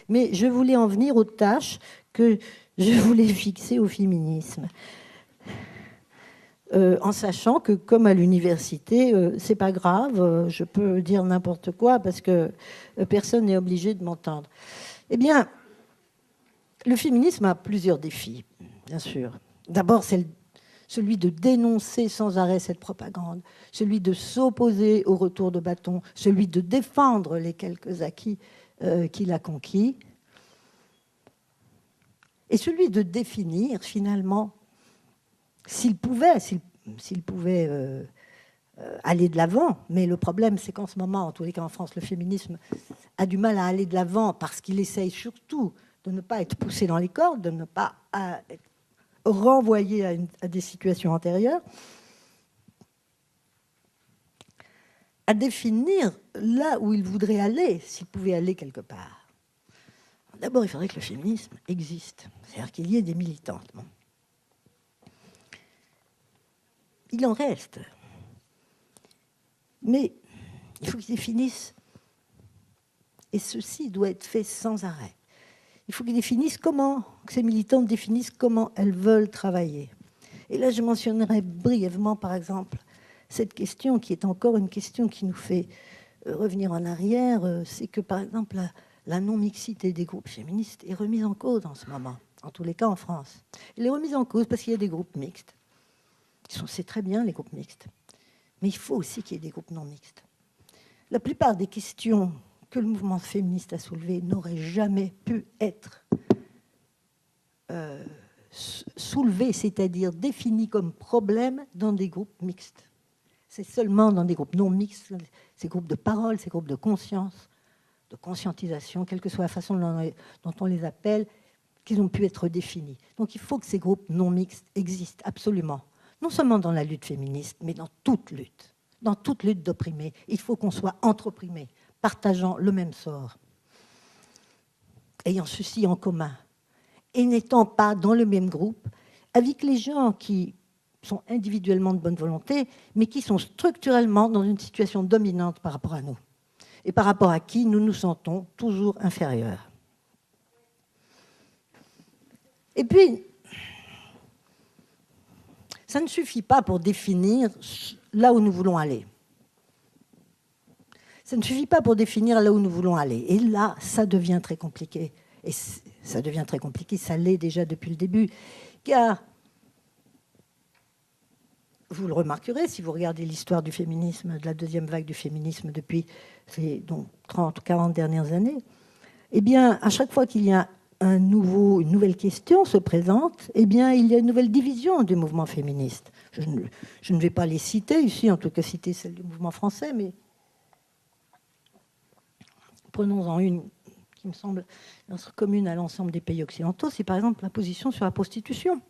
Mais je voulais en venir aux tâches que je voulais fixer au féminisme. En sachant que, comme à l'université, c'est pas grave, je peux dire n'importe quoi parce que personne n'est obligé de m'entendre. Eh bien, le féminisme a plusieurs défis, bien sûr. D'abord, c'est celui de dénoncer sans arrêt cette propagande, celui de s'opposer au retour de bâton, celui de défendre les quelques acquis qu'il a conquis, et celui de définir finalement s'il pouvait aller de l'avant. Mais le problème, c'est qu'en ce moment, en tous les cas en France, le féminisme a du mal à aller de l'avant parce qu'il essaye surtout de ne pas être poussé dans les cordes, de ne pas être renvoyé à des situations antérieures, à définir là où il voudrait aller, s'il pouvait aller quelque part. D'abord, il faudrait que le féminisme existe, c'est-à-dire qu'il y ait des militantes. Bon. Il en reste. Mais il faut qu'ils définissent, et ceci doit être fait sans arrêt. Il faut qu'ils définissent comment, que ces militantes définissent comment elles veulent travailler. Et là, je mentionnerai brièvement, par exemple, cette question qui est encore une question qui nous fait revenir en arrière, c'est que, par exemple, la non-mixité des groupes féministes est remise en cause en ce moment, en tous les cas en France. Elle est remise en cause parce qu'il y a des groupes mixtes. C'est très bien, les groupes mixtes. Mais il faut aussi qu'il y ait des groupes non mixtes. La plupart des questions que le mouvement féministe a soulevées n'auraient jamais pu être soulevées, c'est-à-dire définies comme problèmes dans des groupes mixtes. C'est seulement dans des groupes non mixtes, ces groupes de parole, ces groupes de conscience, de conscientisation, quelle que soit la façon dont on les appelle, qu'ils ont pu être définis. Donc il faut que ces groupes non mixtes existent absolument. Non seulement dans la lutte féministe, mais dans toute lutte d'opprimés. Il faut qu'on soit entre opprimés, partageant le même sort, ayant ceci en commun, et n'étant pas dans le même groupe, avec les gens qui sont individuellement de bonne volonté, mais qui sont structurellement dans une situation dominante par rapport à nous, et par rapport à qui nous nous sentons toujours inférieurs. Et puis, ça ne suffit pas pour définir là où nous voulons aller. Ça ne suffit pas pour définir là où nous voulons aller. Et là, ça devient très compliqué. Et ça devient très compliqué, ça l'est déjà depuis le début. Car, vous le remarquerez, si vous regardez l'histoire du féminisme, de la deuxième vague du féminisme depuis ces 30 ou 40 dernières années, eh bien, à chaque fois qu'il y a une nouvelle question se présente, eh bien, il y a une nouvelle division du mouvement féministe. Je ne vais pas les citer ici, en tout cas citer celle du mouvement français, mais prenons-en une qui me semble être commune à l'ensemble des pays occidentaux, c'est par exemple la position sur la prostitution.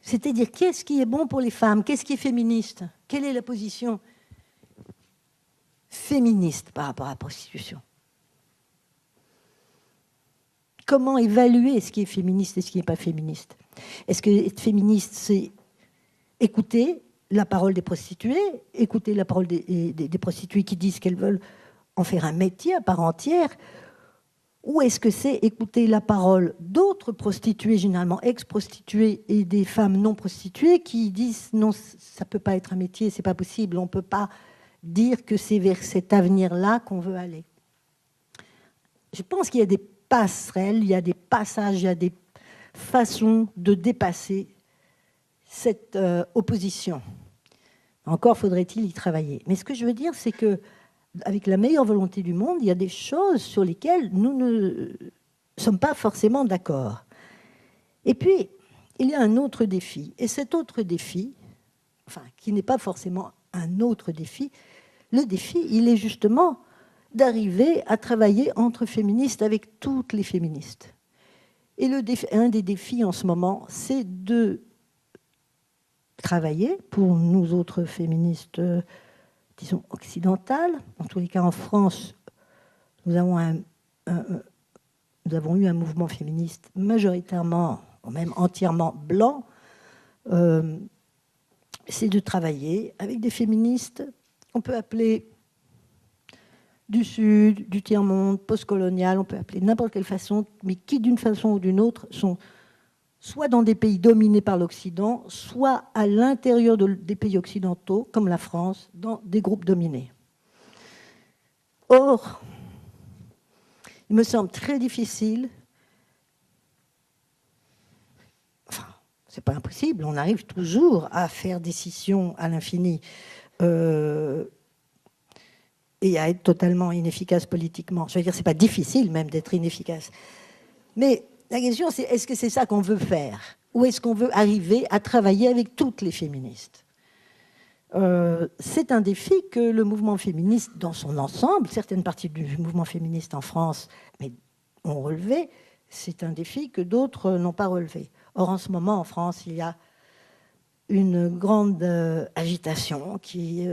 C'est-à-dire, qu'est-ce qui est bon pour les femmes? Qu'est-ce qui est féministe? Quelle est la position féministe par rapport à la prostitution? Comment évaluer ce qui est féministe et ce qui n'est pas féministe? Est-ce que être féministe, c'est écouter la parole des prostituées, écouter la parole des prostituées qui disent qu'elles veulent en faire un métier à part entière, ou est-ce que c'est écouter la parole d'autres prostituées, généralement ex-prostituées, et des femmes non prostituées qui disent non, ça ne peut pas être un métier, c'est pas possible, on ne peut pas dire que c'est vers cet avenir-là qu'on veut aller. Je pense qu'il y a des passerelles, il y a des passages, il y a des façons de dépasser cette opposition. Encore faudrait-il y travailler. Mais ce que je veux dire, c'est que avec la meilleure volonté du monde, il y a des choses sur lesquelles nous ne sommes pas forcément d'accord. Et puis, il y a un autre défi. Et cet autre défi, enfin, qui n'est pas forcément un autre défi, le défi, il est justement d'arriver à travailler entre féministes avec toutes les féministes. Et un des défis en ce moment, c'est de travailler pour nous autres féministes, disons, occidentales. En tous les cas, en France, nous avons eu un mouvement féministe majoritairement, ou même entièrement blanc. C'est de travailler avec des féministes qu'on peut appeler du Sud, du tiers-monde, post-colonial, on peut appeler de n'importe quelle façon, mais qui, d'une façon ou d'une autre, sont soit dans des pays dominés par l'Occident, soit à l'intérieur des pays occidentaux, comme la France, dans des groupes dominés. Or, il me semble très difficile, enfin, c'est pas impossible, on arrive toujours à faire des scissions à l'infini et à être totalement inefficace politiquement. Je veux dire, c'est pas difficile même d'être inefficace. Mais la question, c'est est-ce que c'est ça qu'on veut faire? Ou est-ce qu'on veut arriver à travailler avec toutes les féministes? C'est un défi que le mouvement féministe dans son ensemble, certaines parties du mouvement féministe en France, mais ont relevé, c'est un défi que d'autres n'ont pas relevé. Or, en ce moment, en France, il y a une grande agitation qui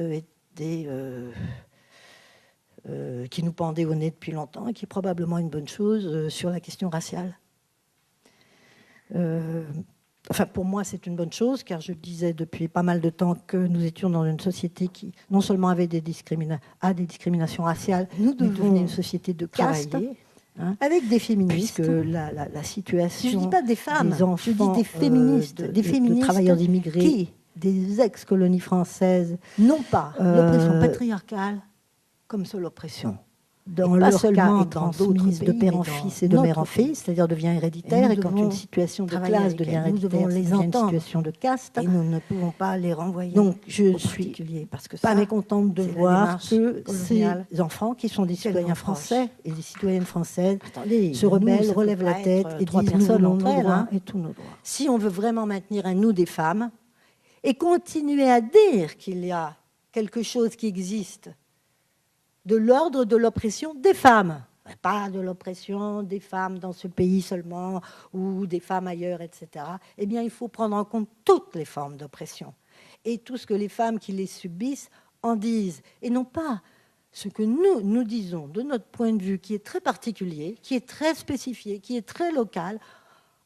nous pendait au nez depuis longtemps et qui est probablement une bonne chose sur la question raciale. Enfin, pour moi, c'est une bonne chose, car je disais depuis pas mal de temps que nous étions dans une société qui, non seulement avait des discriminations raciales, nous devons une société de caste, hein, avec des féministes, puisque la situation... Je ne dis pas des femmes, des enfants, je dis des féministes, de travailleurs immigrés, qui, des ex-colonies françaises, non pas l'oppression patriarcale comme seule oppression. Dans leur cas, est transmise de père en fils et de mère en fils, c'est-à-dire devient héréditaire, et quand une situation de classe devient héréditaire, nous devons les entendre, une situation de caste, et nous ne pouvons pas les renvoyer. Donc je suis parce que pas mécontente de voir que ces enfants qui sont des citoyens français et des citoyennes françaises se rebellent, relèvent la tête et disent nous voulons nos droits et tous nos droits. Si on veut vraiment maintenir un nous des femmes et continuer à dire qu'il y a quelque chose qui existe de l'ordre de l'oppression des femmes, pas de l'oppression des femmes dans ce pays seulement, ou des femmes ailleurs, etc., eh bien, il faut prendre en compte toutes les formes d'oppression, et tout ce que les femmes qui les subissent en disent, et non pas ce que nous disons de notre point de vue, qui est très particulier, qui est très spécifié, qui est très local,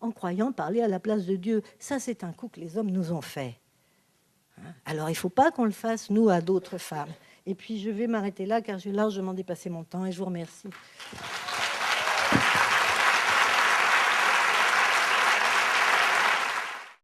en croyant parler à la place de Dieu. Ça, c'est un coup que les hommes nous ont fait. Alors, il ne faut pas qu'on le fasse, nous, à d'autres femmes. Et puis, je vais m'arrêter là, car j'ai largement dépassé mon temps, et je vous remercie.